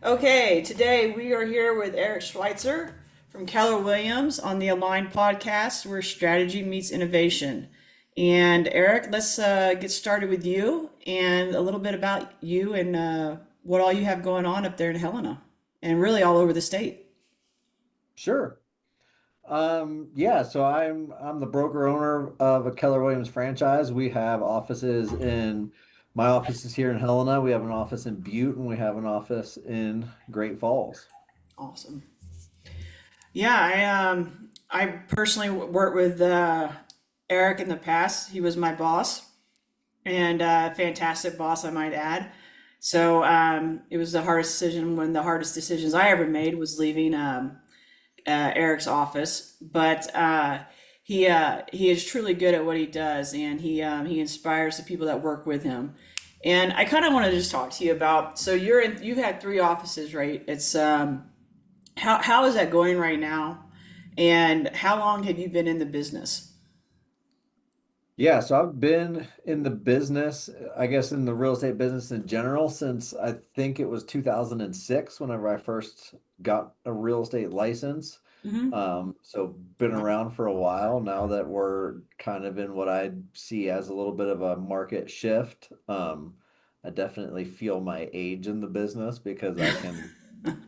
Okay, today we are here with Eric Schweitzer from Keller Williams on the Aligned podcast where strategy meets innovation. And Eric, let's get started with you and a little bit about you and what all you have going on up there in Helena and really all over the state. Sure. Yeah, so I'm the broker owner of a Keller Williams franchise. We have offices in my office is here in Helena. We have an office in Butte and we have an office in Great Falls. Awesome. Yeah, I personally worked with Eric in the past. He was my boss and fantastic boss, I might add. So it was the hardest decision. One of the hardest decisions I ever made was leaving Eric's office. But he is truly good at what he does, and he inspires the people that work with him. And I kind of want to just talk to you about. So you've had three offices, right? It's how is that going right now, and how long have you been in the business? Yeah, so I've been in the business, I guess in the real estate business in general since I think it was 2006 whenever I first got a real estate license. Hmm. So been around for a while now that we're kind of in what I see as a little bit of a market shift. I definitely feel my age in the business because I can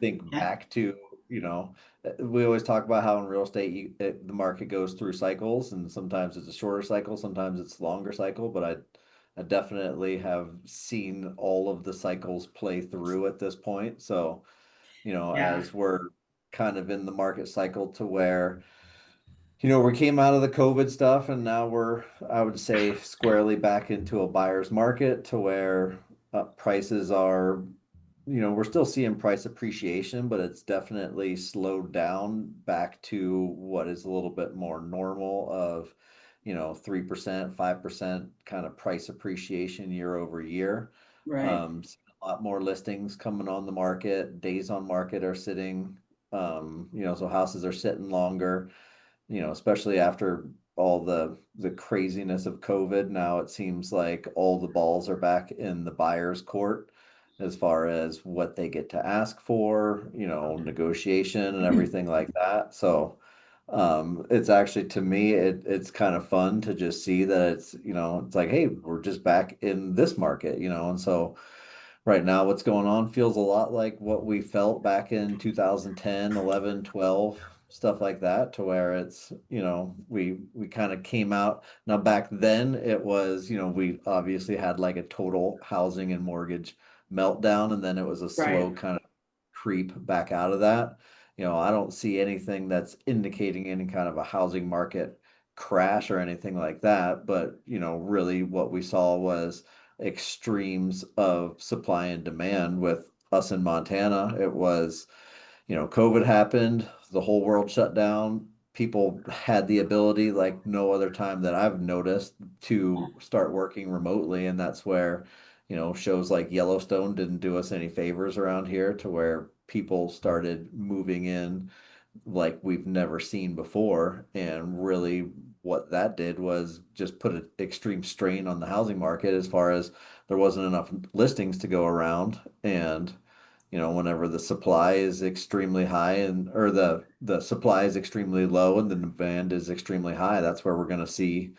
think Yeah. back to, we always talk about how in real estate the market goes through cycles, and sometimes it's a shorter cycle, sometimes it's a longer cycle, but I definitely have seen all of the cycles play through at this point. So, Yeah. as we're kind of in the market cycle to where, we came out of the COVID stuff and now we're, I would say, squarely back into a buyer's market to where prices are, we're still seeing price appreciation, but it's definitely slowed down back to what is a little bit more normal of, 3%, 5% kind of price appreciation year over year. Right. Seeing a lot more listings coming on the market, days on market are sitting, so houses are sitting longer, especially after all the craziness of COVID. Now it seems like all the balls are back in the buyer's court as far as what they get to ask for, negotiation and everything like that. So it's actually to me it's kind of fun to just see that it's like, hey, we're just back in this market, and so right now what's going on feels a lot like what we felt back in 2010, 11, 12, stuff like that, to where it's, we kind of came out. Now back then it was, we obviously had like a total housing and mortgage meltdown, and then it was a Right. slow kind of creep back out of that. I don't see anything that's indicating any kind of a housing market crash or anything like that, but really what we saw was extremes of supply and demand with us in Montana. It was, COVID happened, the whole world shut down. People had the ability, like no other time that I've noticed, to start working remotely. And that's where, shows like Yellowstone didn't do us any favors around here, to where people started moving in like we've never seen before. And really, what that did was just put an extreme strain on the housing market as far as there wasn't enough listings to go around. And, whenever the supply is extremely high and or the supply is extremely low and the demand is extremely high, that's where we're going to see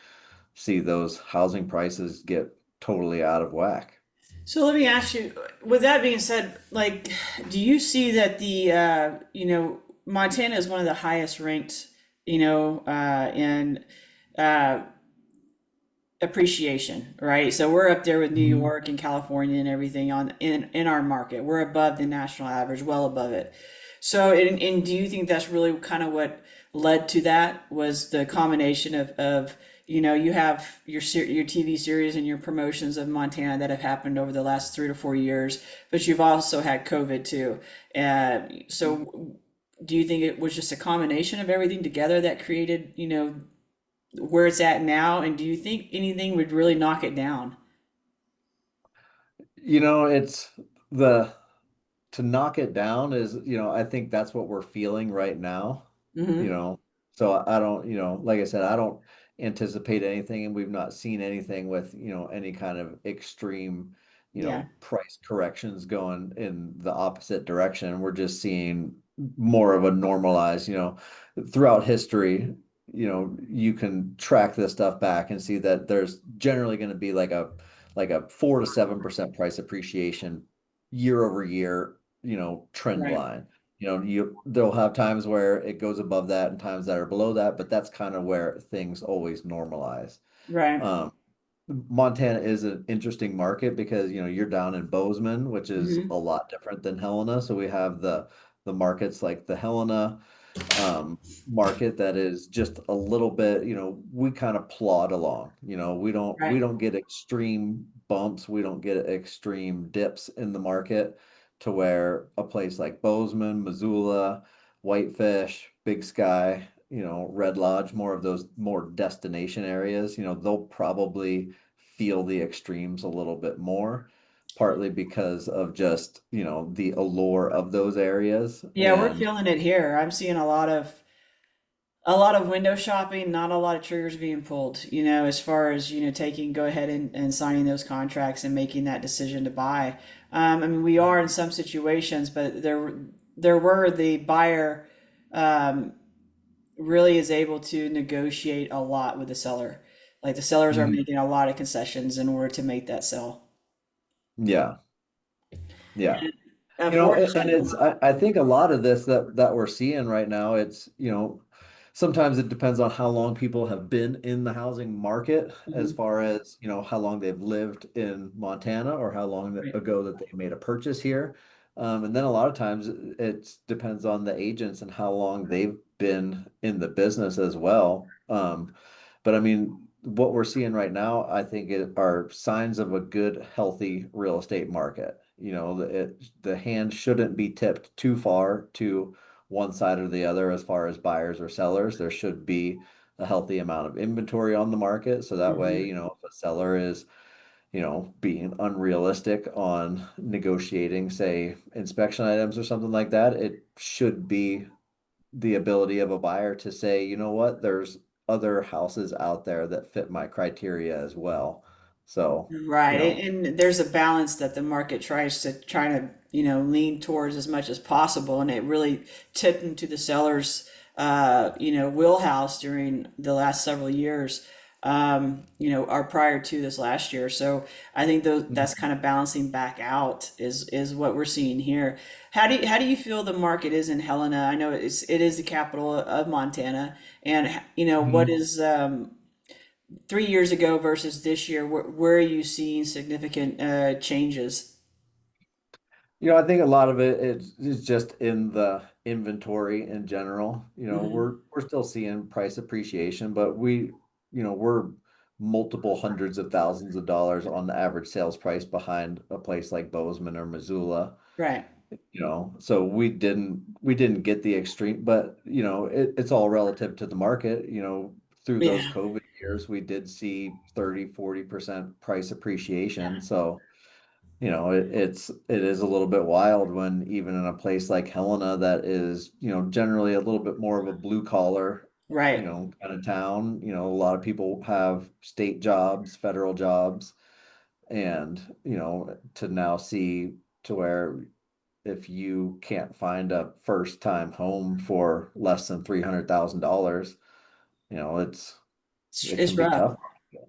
those housing prices get totally out of whack. So let me ask you, with that being said, like, do you see that Montana is one of the highest ranked, in uh, appreciation, right? So we're up there with New Mhm. York and California and everything in our market. We're above the national average, well above it. So, and do you think that's really kind of what led to that was the combination of you have your TV series and your promotions of Montana that have happened over the last 3 to 4 years, but you've also had COVID too. So do you think it was just a combination of everything together that created, where it's at now? And do you think anything would really knock it down? It's the to knock it down is, I think that's what we're feeling right now, you Hmm. know. So I don't, like I said, I don't anticipate anything, and we've not seen anything with, any kind of extreme Yeah. price corrections going in the opposite direction. We're just seeing more of a normalized, throughout history, you can track this stuff back and see that there's generally going to be like a 4 to 7% price appreciation year over year, trend Right. line. They'll have times where it goes above that and times that are below that, but that's kind of where things always normalize. Right. Um, Montana is an interesting market because you're down in Bozeman, which is a Hmm. lot different than Helena. So we have the markets like the Helena market that is just a little bit, we kind of plod along. We Right. don't get extreme bumps, we don't get extreme dips in the market to where a place like Bozeman, Missoula, Whitefish, Big Sky, Red Lodge, more of those more destination areas, they'll probably feel the extremes a little bit more, partly because of just, the allure of those areas. Yeah, we're And feeling it here. I'm seeing a lot of window shopping, not a lot of triggers being pulled, as far as, go ahead and signing those contracts and making that decision to buy. I mean, we are in some situations, but there were the buyer um, really is able to negotiate a lot with the seller. Like the sellers are Mhm. making a lot of concessions in order to make that sell. Yeah, yeah. And Unfortunately. I think a lot of this that we're seeing right now, it's, sometimes it depends on how long people have been in the housing market, as Mhm. far as, how long they've lived in Montana or how long Right. ago that they made a purchase here. And then a lot of times it depends on the agents and how long they've been in the business as well. But I mean, what we're seeing right now, I think are signs of a good, healthy real estate market. The hand shouldn't be tipped too far to one side or the other as far as buyers or sellers. There should be a healthy amount of inventory on the market. So that way, Mhm. if a seller is, being unrealistic on negotiating, say, inspection items or something like that, it should be the ability of a buyer to say, you know what, there's other houses out there that fit my criteria as well. So, Right. And there's a balance that the market trying to, lean towards as much as possible. And it really tipped into the seller's, wheelhouse during the last several years, or prior to this last year. So I think that's Mhm. kind of balancing back out is what we're seeing here. How do you feel the market is in Helena? I know it is the capital of Montana. And, what Mhm. is, 3 years ago versus this year, where are you seeing significant changes? I think a lot of it is just in the inventory in general. Hmm. We're still seeing price appreciation, but we're multiple hundreds of thousands of dollars on the average sales price behind a place like Bozeman or Missoula. Right. So we didn't get the extreme, but it's all relative to the market. Through those Yeah. COVID years, we did see 30-40% price appreciation. So it is a little bit wild when even in a place like Helena that is, generally a little bit more of a blue collar, Right. kind of town. A lot of people have state jobs, federal jobs, and to now see to where if you can't find a first time home for less than $300,000, it It's can be rough. tough.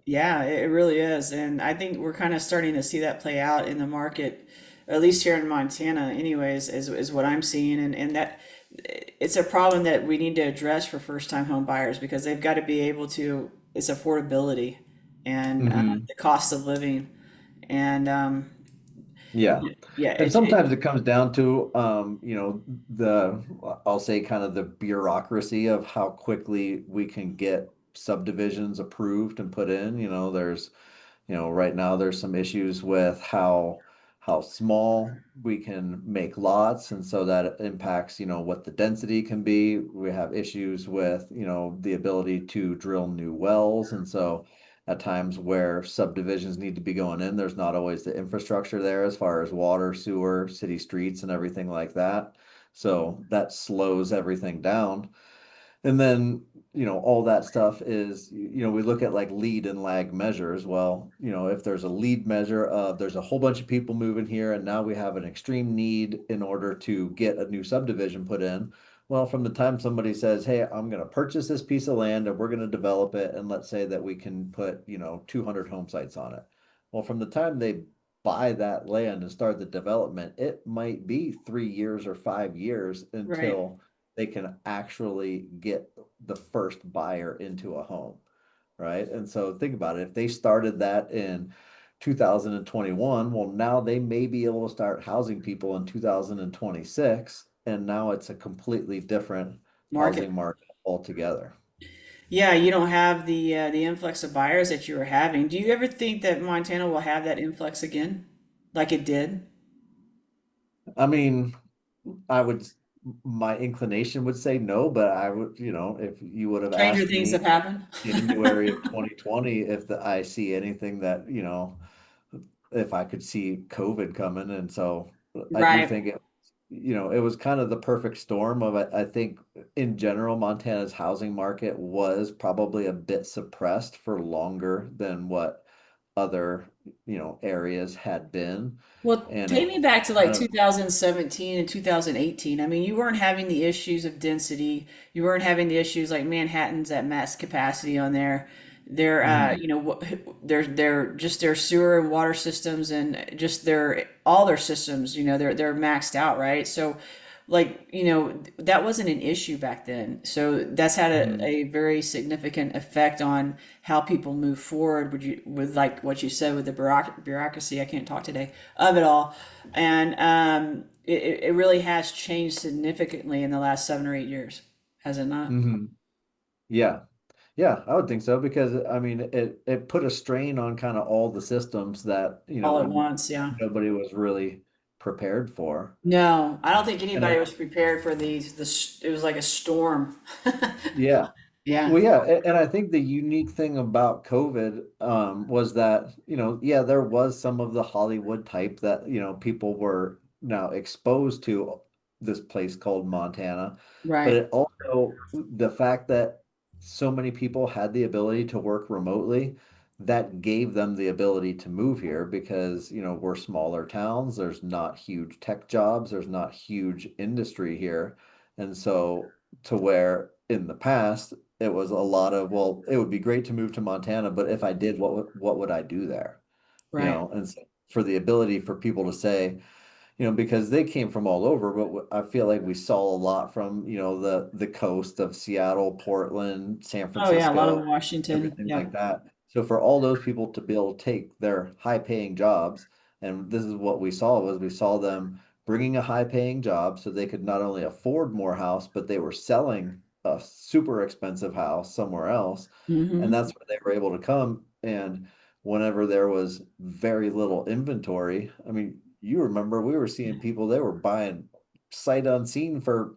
Yeah, it really is. And I think we're kind of starting to see that play out in the market, at least here in Montana, anyways, is what I'm seeing. And that it's a problem that we need to address for first time home buyers because they've got to be able to, it's affordability and Hmm. the cost of living. And Yeah. yeah, And sometimes it comes down to, I'll say kind of the bureaucracy of how quickly we can get subdivisions approved and put in. Right now there's some issues with how small we can make lots, and so that impacts, what the density can be. We have issues with, the ability to drill new wells, and so at times where subdivisions need to be going in, there's not always the infrastructure there as far as water, sewer, city streets, and everything like that. So that slows everything down. And then, all that stuff is, we look at like lead and lag measures. Well, if there's a lead measure of there's a whole bunch of people moving here and now we have an extreme need in order to get a new subdivision put in. Well, from the time somebody says, "Hey, I'm going to purchase this piece of land and we're going to develop it," and let's say that we can put, 200 home sites on it. Well, from the time they buy that land and start the development, it might be 3 years or 5 years Right. until they can actually get the first buyer into a home, right? And so think about it. If they started that in 2021, well, now they may be able to start housing people in 2026, and now it's a completely different Market. housing market altogether. Yeah, you don't have the influx of buyers that you were having. Do you ever think that Montana will have that influx again, like it did? I mean, I would, my inclination would say no, but I would, if you would have Stranger asked things me have happened. January of 2020, if I see anything that, if I could see COVID coming. And so I do Right. think it was kind of the perfect storm of it. I think in general, Montana's housing market was probably a bit suppressed for longer than what other, areas had been. Well, And it take me was back to like kind of, 2017 and 2018. I mean, you weren't having the issues of density. You weren't having the issues like Manhattan's at max capacity on there. Their, mhm, their just their sewer and water systems and just their all their systems. They're maxed out, right? So, like, that wasn't an issue back then. So that's had mhm, a very significant effect on how people move forward. With like what you said with the bureaucracy, I can't talk today of it all, and it really has changed significantly in the last 7 or 8 years, has it not? mhm. Yeah. Yeah, I would think so because I mean it put a strain on kind of all the systems that, All at once, yeah. nobody was really prepared for. No, I don't think And anybody was prepared for these. This it was like a storm. yeah. Yeah, Well, yeah, and I think the unique thing about COVID was that, yeah, there was some of the Hollywood type that, people were now exposed to this place called Montana, but right. it also the fact that so many people had the ability to work remotely, that gave them the ability to move here because, we're smaller towns, there's not huge tech jobs, there's not huge industry here. And so to where in the past it was a lot of, well, it would be great to move to Montana, but if I did, what would I do there? Right. And so for the ability for people to say, because they came from all over, but I feel like we saw a lot from, the coast of Seattle, Portland, San Oh yeah, a lot of Francisco, Washington. everything like Yep. that. So for all those people to be able to take their high paying jobs, and this is what we saw was we saw them bringing a high paying job so they could not only afford more house, but they were selling a super expensive house somewhere else. And Hmm. that's where they were able to come. And whenever there was very little inventory, I mean, you remember we were seeing people, they were buying sight unseen for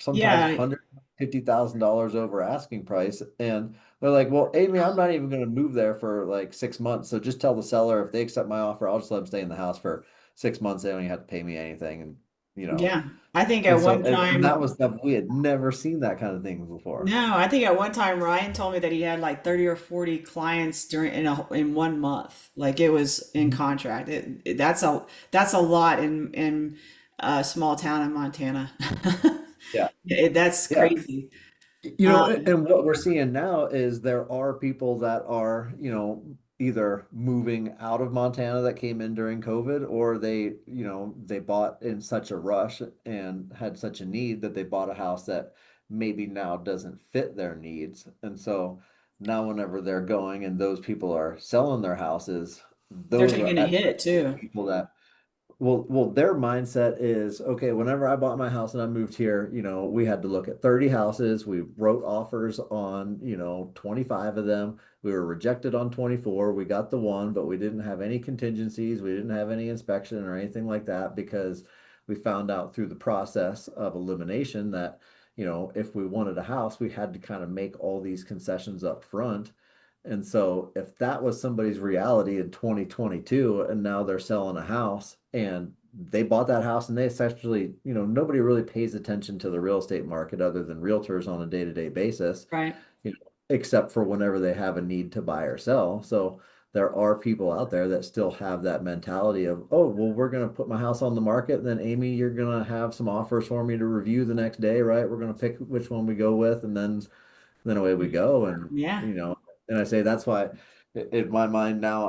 sometimes Yeah, $150,000 over asking price. And they're like, well, Amy, I'm not even going to move there for like 6 months. So just tell the seller if they accept my offer, I'll just let them stay in the house for 6 months. They don't even have to pay me anything. And, yeah. I think and at so, one and that time, was stuff we had never seen that kind of thing before. no, I think at one time Ryan told me that he had like 30 or 40 clients during in 1 month. Like it was in Mhm. contract. That's a lot in a small town in Montana. Yeah. That's Yeah. crazy. And what we're seeing now is there are people that are, either moving out of Montana that came in during COVID, or they bought in such a rush and had such a need that they bought a house that maybe now doesn't fit their needs. And so now whenever they're going and those people are selling their houses, They're those are taking a hit actually too. people that their mindset is, okay, whenever I bought my house and I moved here, we had to look at 30 houses. We wrote offers on, 25 of them. We were rejected on 24. We got the one, but we didn't have any contingencies. We didn't have any inspection or anything like that because we found out through the process of elimination that, if we wanted a house, we had to kind of make all these concessions up front. And so if that was somebody's reality in 2022 and now they're selling a house and they bought that house and they essentially, nobody really pays attention to the real estate market other than realtors on a day-to-day basis, Right. except for whenever they have a need to buy or sell. So there are people out there that still have that mentality of, oh, well, we're going to put my house on the market. And then Amy, you're going to have some offers for me to review the next day, right? We're going to pick which one we go with. And then away we go. And, Yeah. you know, and I say that's why in my mind now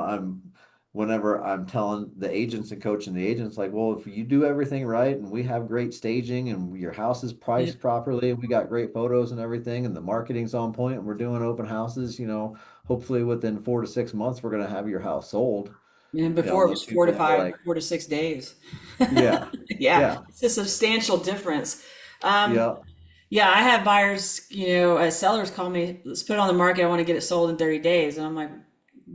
whenever I'm telling the agents and coaching the agents, like, well, if you do everything right and we have great staging and your house is Yeah. priced properly and we got great photos and everything and the marketing's on point and we're doing open houses, hopefully within 4 to 6 months, we're going to have your house sold. And before it was Most four to people are five, like, 4 to 6 days. yeah, Yeah, yeah, it's a substantial difference. Um, yeah, yeah, I have buyers, as sellers call me, let's put it on the market. I want to get it sold in 30 days. And I'm like,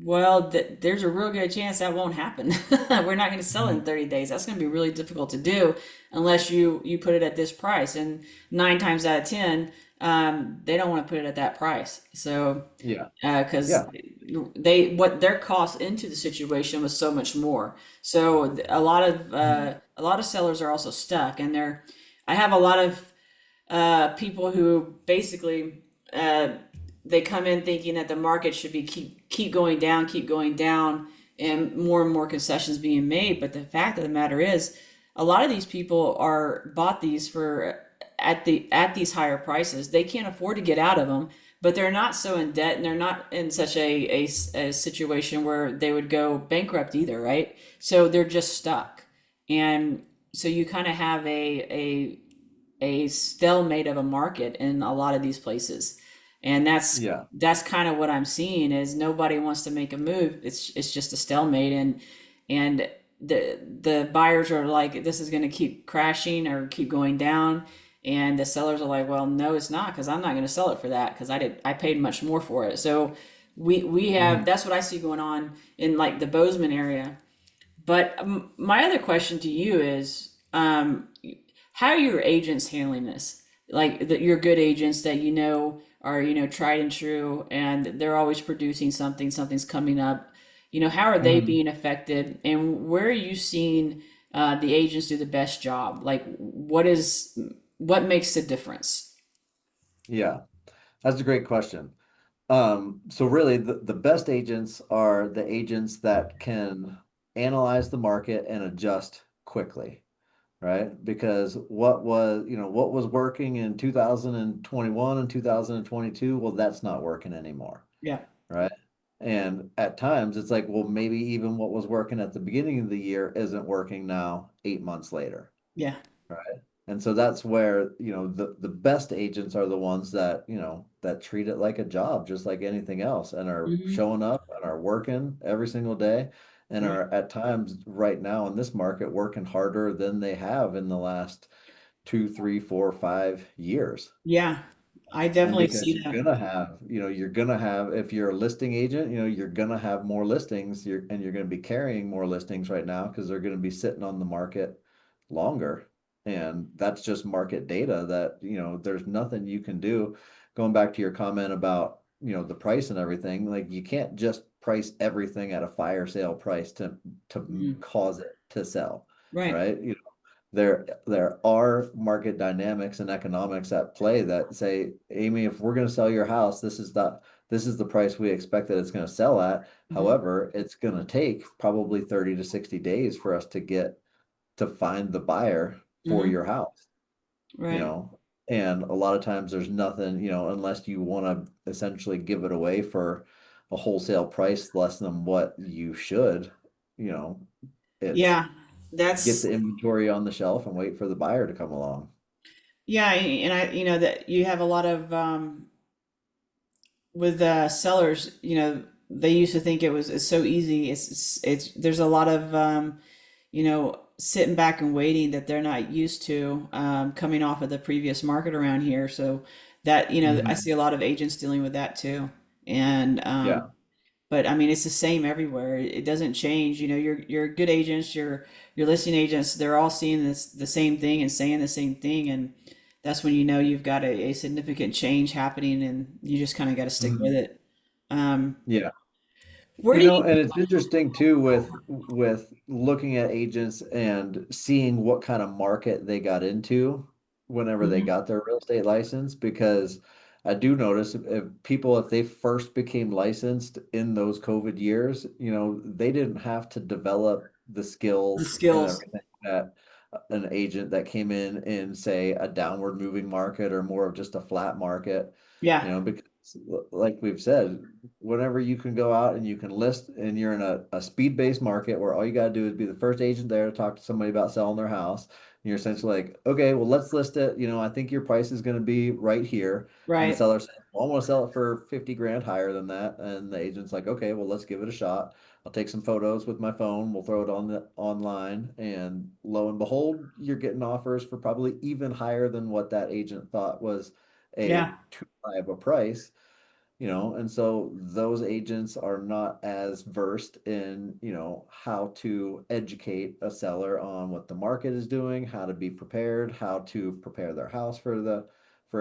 well, there's a real good chance that won't happen. We're not going to sell it in mhm, 30 days. That's going to be really difficult to do unless you put it at this price. And 9 times out of 10, they don't want to put it at that price. So, yeah, because yeah, they what their cost into the situation was so much more. So mhm, a lot of sellers are also stuck, and I have a lot of people who basically uh, they come in thinking that the market should be keep going down, and more concessions being made. But the fact of the matter is, a lot of these people are bought these for at these higher prices. They can't afford to get out of them, but they're not so in debt, and they're not in such a situation where they would go bankrupt either, right? So they're just stuck, and so you kind of have a stalemate of a market in a lot of these places, and yeah, that's kind of what I'm seeing is nobody wants to make a move. It's just a stalemate, and the buyers are like, this is going to keep crashing or keep going down, and the sellers are like, well, no, it's not, because I'm not going to sell it for that, because I paid much more for it. So we have mhm, that's what I see going on in like the Bozeman area. But my other question to you is, how are your agents handling this? Like your good agents that are tried and true, and they're always producing something. Something's coming up. How are they mhm. being affected, and where are you seeing the agents do the best job? Like, what makes the difference? Yeah, that's a great question. So really the best agents are the agents that can analyze the market and adjust quickly, right? Because what was working in 2021 and 2022, well, that's not working anymore, Yeah, right? And at times it's like, well, maybe even what was working at the beginning of the year isn't working now 8 months later. yeah, Right. And so that's where, the best agents are the ones that, that treat it like a job, just like anything else, and are hmm, showing up and are working every single day and right, are at times right now in this market working harder than they have in the last 2, 3, 4, 5 years. yeah. I And definitely because see that. you're gonna have, if you're a listing agent, you're gonna have more listings, and you're gonna be carrying more listings right now because they're gonna be sitting on the market longer. And that's just market data that, there's nothing you can do. Going back to your comment about, the price and everything, like you can't just price everything at a fire sale price to Mhm. cause it to sell, Right. right? There are market dynamics and economics at play that say, Amy, if we're going to sell your house, this is the price we expect that it's going to sell at. Hmm. However, it's going to take probably 30 to 60 days for us to find the buyer for Hmm. your house, you Right. know. And a lot of times there's nothing, unless you want to essentially give it away for a wholesale price less than what you should, you know, it's Yeah. get That's the inventory on the shelf and wait for the buyer to come along. Yeah, and that you have a lot of with sellers. They used to think it's so easy. It's there's a lot of sitting back and waiting that they're not used to, coming off of the previous market around here. So that I Hmm. see a lot of agents dealing with that too, and Yeah. but I mean, it's the same everywhere. It doesn't change. Your good agents, your listing agents, they're all seeing the same thing and saying the same thing, and that's when you've got a significant change happening, and you just kind of got to stick with Hmm. it. Um, Yeah. Where do you? And it's interesting too with looking at agents and seeing what kind of market they got into whenever they Mhm. got their real estate license, because I do notice if people, if they first became licensed in those COVID years, they didn't have to develop the The skills and skills? everything that an agent that came in say a downward moving market or more of just a flat market, Yeah, because like we've said, whenever you can go out and you can list and you're in a speed-based market where all you got to do is be the first agent there to talk to somebody about selling their house. And you're essentially like, okay, well, let's list it. I think your price is going to be right here. And the right. seller says, well, I want to sell it for 50 grand higher than that. And the agent's like, okay, well, let's give it a shot. I'll take some photos with my phone. We'll throw it on the online. And lo and behold, you're getting offers for probably even higher than what that agent thought was a Yeah. too high of a price. And so those agents are not as versed in, how to educate a seller on what the market is doing, how to be prepared, how to prepare their house for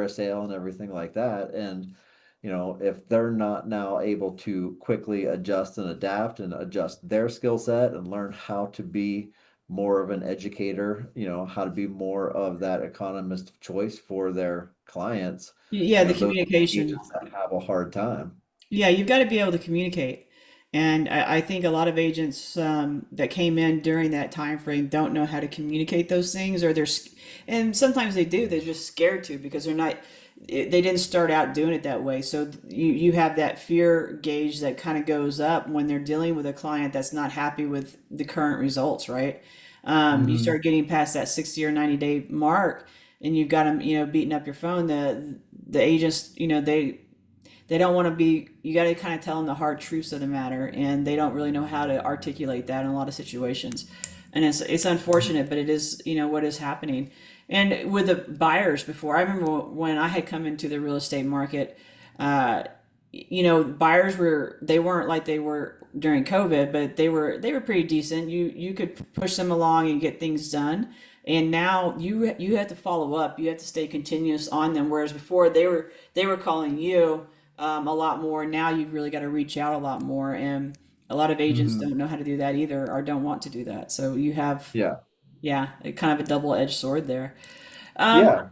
a sale and everything like that. And, if they're not now able to quickly adjust and adapt and adjust their skill set and learn how to be more of an educator, how to be more of that economist of choice for their clients, Yeah, the those are the communication. agents that have a hard time. Yeah, you've got to be able to communicate. And I think a lot of agents that came in during that time frame don't know how to communicate those things, or and sometimes they do. They're just scared to because they're not. They didn't start out doing it that way. So you have that fear gauge that kind of goes up when they're dealing with a client that's not happy with the current results, right? You Hmm. start getting past that 60 or 90-day mark, and you've got them, beating up your phone. The agents, they don't want to be, you got to kind of tell them the hard truths of the matter, and they don't really know how to articulate that in a lot of situations. And it's unfortunate, but it is, what is happening. And with the buyers before, I remember when I had come into the real estate market, uh, buyers they weren't like they were during COVID, but they were pretty decent. You could push them along and get things done. And now you have to follow up. You have to stay continuous on them. Whereas before they were calling you a lot more. Now you've really got to reach out a lot more, and a lot of agents Hmm. don't know how to do that either, or don't want to do that. So you have, Yeah. yeah, kind of a double-edged sword there. Um, Yeah.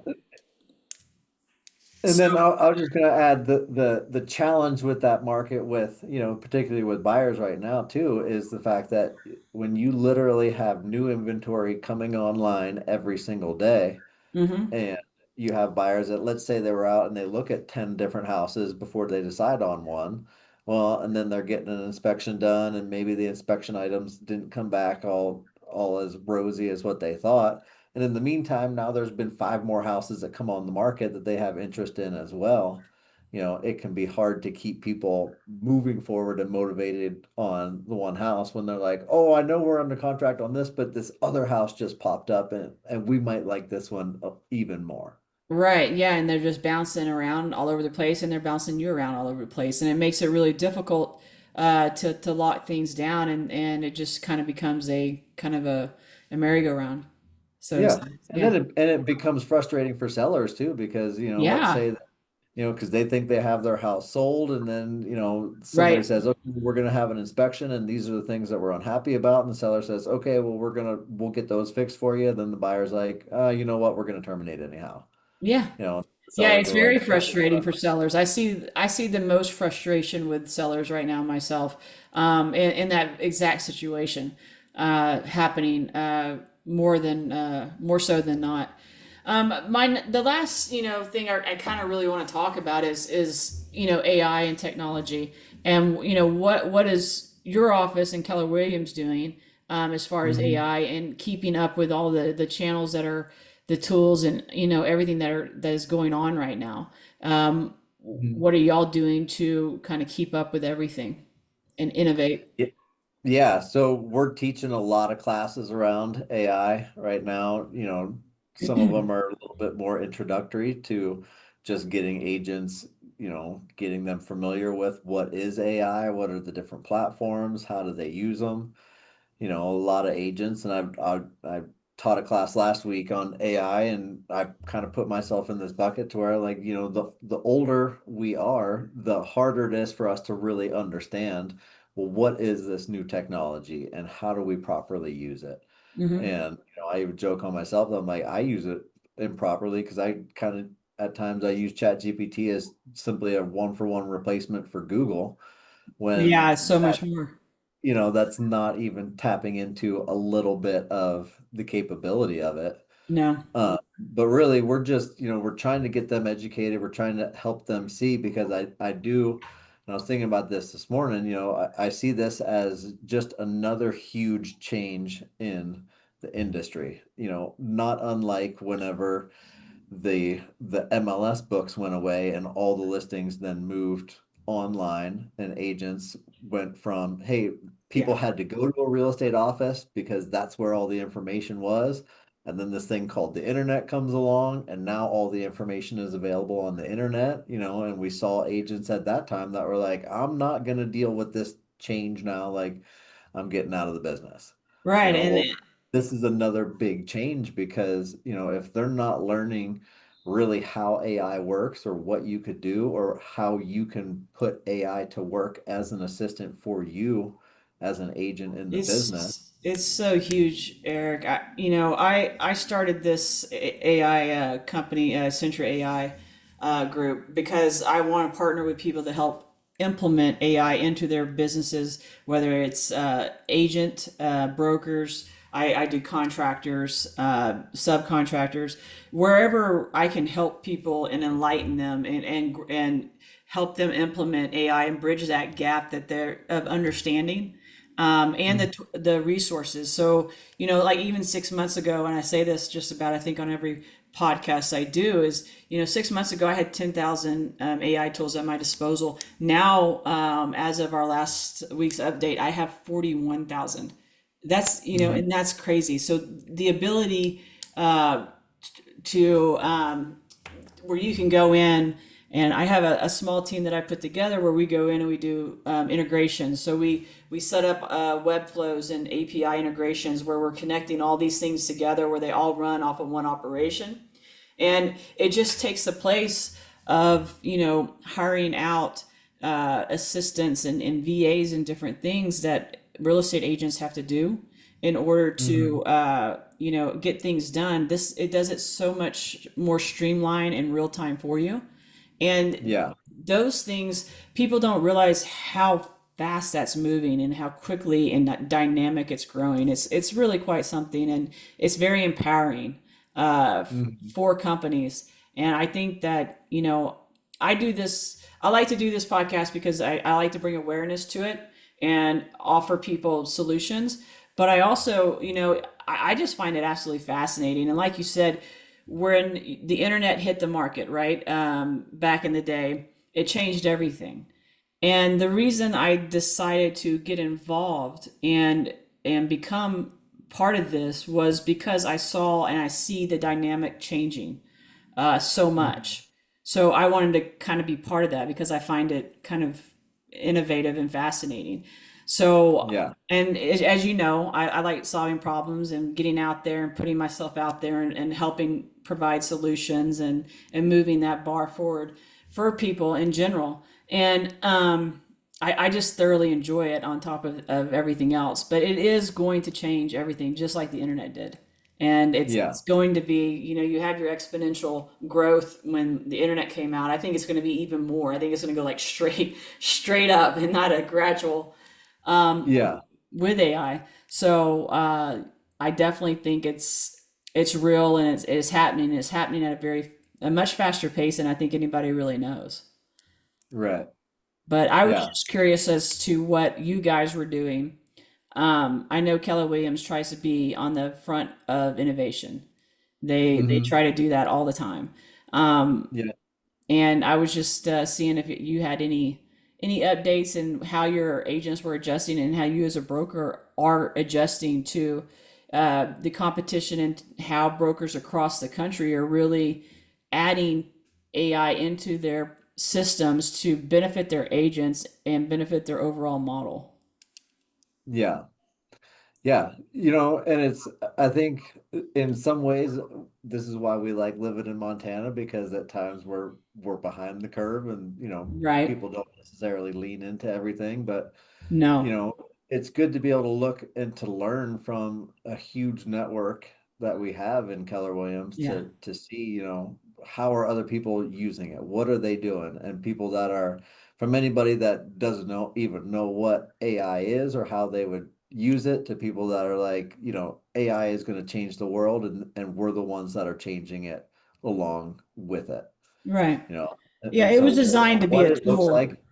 And so, then I was just going to add the challenge with that market with, particularly with buyers right now too, is the fact that when you literally have new inventory coming online every single day, mhm. and you have buyers that, let's say they were out and they look at 10 different houses before they decide on one. Well, and then they're getting an inspection done and maybe the inspection items didn't come back all as rosy as what they thought. And in the meantime, now there's been five more houses that come on the market that they have interest in as well. It can be hard to keep people moving forward and motivated on the one house when they're like, oh, I know we're under contract on this, but this other house just popped up and we might like this one even more. Right, yeah, and they're just bouncing around all over the place, and they're bouncing you around all over the place, and it makes it really difficult to lock things down, and it just kind of becomes a kind of a merry-go-round, so to Yeah. say. And Yeah, then it becomes frustrating for sellers too, because, let's yeah, say that, because they think they have their house sold and then, somebody right. says, okay, we're going to have an inspection and these are the things that we're unhappy about. And the seller says, okay, well, we'll get those fixed for you. Then the buyer's like, you know what, we're going to terminate anyhow. Yeah. The Yeah, sellers it's are like, very okay, frustrating for sellers. I see the most frustration with sellers right now myself, in that exact situation happening more so than not. The last thing I kind of really want to talk about is AI and technology, and what is your office and Keller Williams doing as far as mhm, AI and keeping up with all the channels that are the tools and everything that is going on right now. Um, mhm. what are y'all doing to kind of keep up with everything and innovate? Yeah. Yeah, so we're teaching a lot of classes around AI right now. Some of them are a little bit more introductory to just getting agents, getting them familiar with what is AI, what are the different platforms, how do they use them. A lot of agents, and I taught a class last week on AI, and I kind of put myself in this bucket to where, like, the older we are, the harder it is for us to really understand well, what is this new technology and how do we properly use it? Hmm. And I even joke on myself, I'm like, I use it improperly because I kind of at times I use ChatGPT as simply a one for one replacement for Google when Yeah, so much more. that's not even tapping into a little bit of the capability of it. No. But really, we're just, we're trying to get them educated. We're trying to help them see because I do, and I was thinking about this morning, I see this as just another huge change in the industry, not unlike whenever the MLS books went away and all the listings then moved online and agents went from, hey, people Yeah. had to go to a real estate office because that's where all the information was. And then this thing called the internet comes along, and now all the information is available on the internet, and we saw agents at that time that were like, I'm not going to deal with this change now. Like, I'm getting out of the business. Right. And Well, this is another big change because, if they're not learning really how AI works or what you could do or how you can put AI to work as an assistant for you as an agent in the business. it's so huge, Eric. I started this AI company, Centra AI group, because I want to partner with people to help implement AI into their businesses, whether it's agent, brokers. I do contractors, subcontractors, wherever I can help people and enlighten them and help them implement AI and bridge that gap that they're of understanding, and Mhm. the resources. So like even 6 months ago, and I say this just about I think on every podcast I do is 6 months ago I had 10,000 AI tools at my disposal. Now, as of our last week's update, I have 41,000. That's Mhm. and that's crazy. So the ability to where you can go in, and I have a small team that I put together where we go in and we do integrations. So we set up web flows and API integrations where we're connecting all these things together where they all run off of one operation, and it just takes the place of hiring out assistants and VAs and different things that real estate agents have to do in order Mhm. to get things done. It does it so much more streamlined and real time for you. And Yeah. those things, people don't realize how fast that's moving and how quickly and dynamic it's growing. It's really quite something, and it's very empowering Mhm. for companies. And I think that I do this. I like to do this podcast because I like to bring awareness to it and offer people solutions. But I also, I just find it absolutely fascinating. And like you said, when the internet hit the market, right, back in the day, it changed everything. And the reason I decided to get involved and become part of this was because I saw and I see the dynamic changing so Mhm. much. So I wanted to kind of be part of that because I find it kind of innovative and fascinating. So, Yeah. and as you know, I like solving problems and getting out there and putting myself out there and helping provide solutions and moving that bar forward for people in general. And I just thoroughly enjoy it on top of everything else. But it is going to change everything, just like the internet did. And Yeah. it's going to be, you have your exponential growth when the internet came out. I think it's going to be even more. I think it's going to go like straight up and not a gradual Yeah. with AI. So I definitely think it's real and it's happening. It's happening at a much faster pace than I think anybody really knows. Right. But I was Yeah. just curious as to what you guys were doing. I know Keller Williams tries to be on the front of innovation. They Hmm. try to do that all the time. Yeah. And I was just seeing if you had any updates and how your agents were adjusting and how you as a broker are adjusting to the competition and how brokers across the country are really adding AI into their systems to benefit their agents and benefit their overall model. Yeah. Yeah, and I think in some ways, this is why we like living in Montana because at times we're behind the curve and, Right. people don't necessarily lean into everything. But, you No. know, it's good to be able to look and to learn from a huge network that we have in Keller Williams Yeah. to see, how are other people using it? What are they doing? And people that are from anybody that doesn't even know what AI is or how they would use it to people that are like, AI is going to change the world and we're the ones that are changing it along with it, Right. you know. Yeah, And it was so designed to be what a it looks tool. like,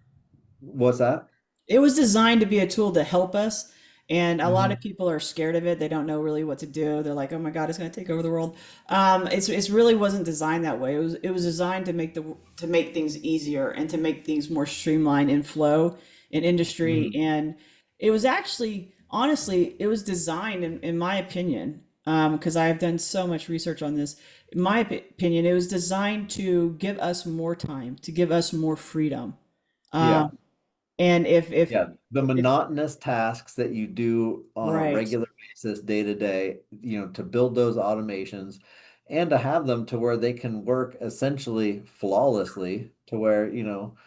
what's that? It was designed to be a tool to help us. And a lot of Hmm. people are scared of it. They don't know really what to do. They're like, "Oh my God, it's going to take over the world." It's really wasn't designed that way. It was designed to make things easier and to make things more streamlined and flow in industry. Hmm. And it was actually, honestly, it was designed, in my opinion, because I have done so much research on this. In my opinion, it was designed to give us more time, to give us more freedom. Yeah. And Yeah, the if monotonous tasks that you do on a right, regular basis, day to day, to build those automations and to have them to where they can work essentially flawlessly to where,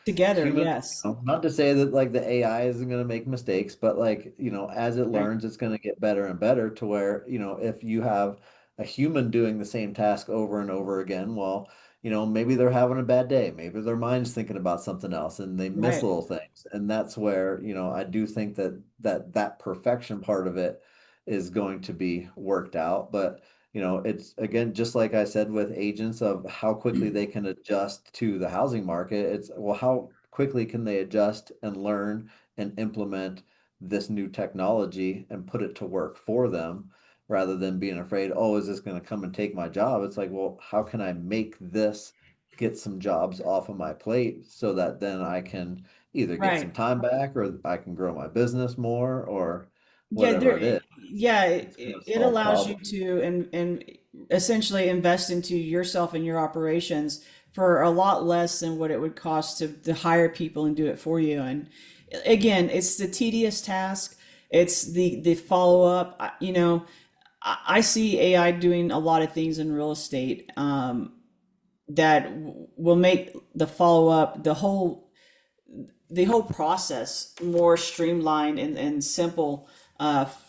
together, human, yes, not to say that like the AI isn't going to make mistakes, but like, as it right, learns, it's going to get better and better to where, if you have a human doing the same task over and over again, well, maybe they're having a bad day. Maybe their mind's thinking about something else and they miss right, little things. And that's where, I do think that perfection part of it is going to be worked out. But, it's again, just like I said with agents of how quickly they can adjust to the housing market. It's, well, how quickly can they adjust and learn and implement this new technology and put it to work for them, rather than being afraid, oh, is this going to come and take my job? It's like, well, how can I make this get some jobs off of my plate so that then I can either get some right. time back or I can grow my business more or Yeah, whatever it is. yeah, It's going to it solve allows you problems. to and essentially invest into yourself and your operations for a lot less than what it would cost to hire people and do it for you. And again, it's the tedious task. It's the follow up. I see AI doing a lot of things in real estate that will make the follow up, the whole process more streamlined and simple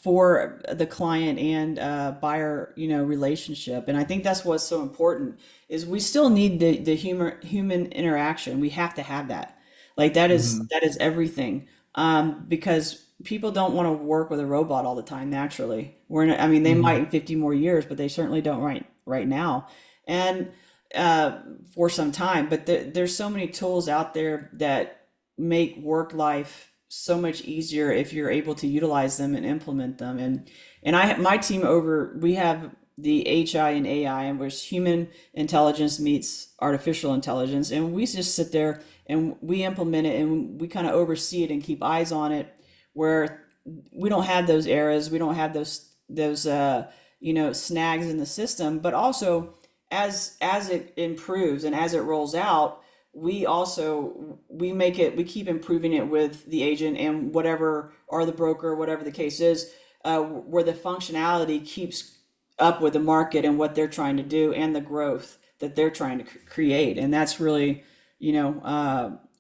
for the client and buyer, relationship. And I think that's what's so important is we still need the human interaction. We have to have that. Like that is Hmm. that is everything. Because people don't want to work with a robot all the time naturally. I mean, they might Hmm. in 50 more years, but they certainly don't right now. And for some time, but there's so many tools out there that make work life so much easier if you're able to utilize them and implement them. And my team we have the HI and AI, and where human intelligence meets artificial intelligence, and we just sit there and we implement it and we kind of oversee it and keep eyes on it, where we don't have those errors, we don't have those snags in the system. But also, as it improves and as it rolls out, we keep improving it with the agent and whatever, or the broker, whatever the case is, where the functionality keeps up with the market and what they're trying to do and the growth that they're trying to create. And that's really,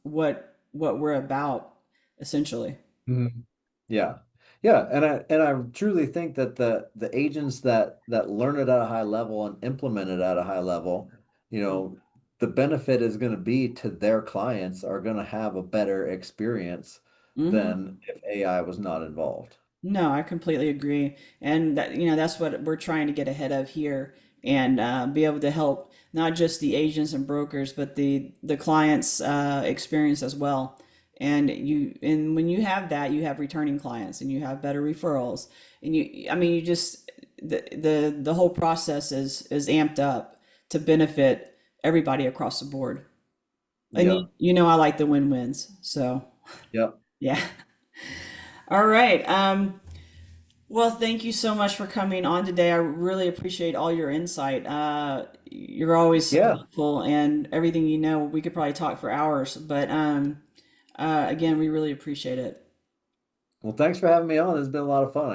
what we're about, essentially. Hmm. Yeah. Yeah, and I truly think that the agents that learn it at a high level and implement it at a high level, you know, the benefit is going to be to their clients are going to have a better experience Hmm. than if AI was not involved. No, I completely agree. And that's what we're trying to get ahead of here, and be able to help not just the agents and brokers, but the clients' experience as well. And when you have that, you have returning clients and you have better referrals. And I mean, you just the whole process is amped up to benefit everybody across the board. And Yep. I like the win-wins. So, Yep. yeah. All right. Well, thank you so much for coming on today. I really appreciate all your insight. You're always so Yeah. helpful, and everything we could probably talk for hours. But again, we really appreciate it. Well, thanks for having me on. It's been a lot of fun.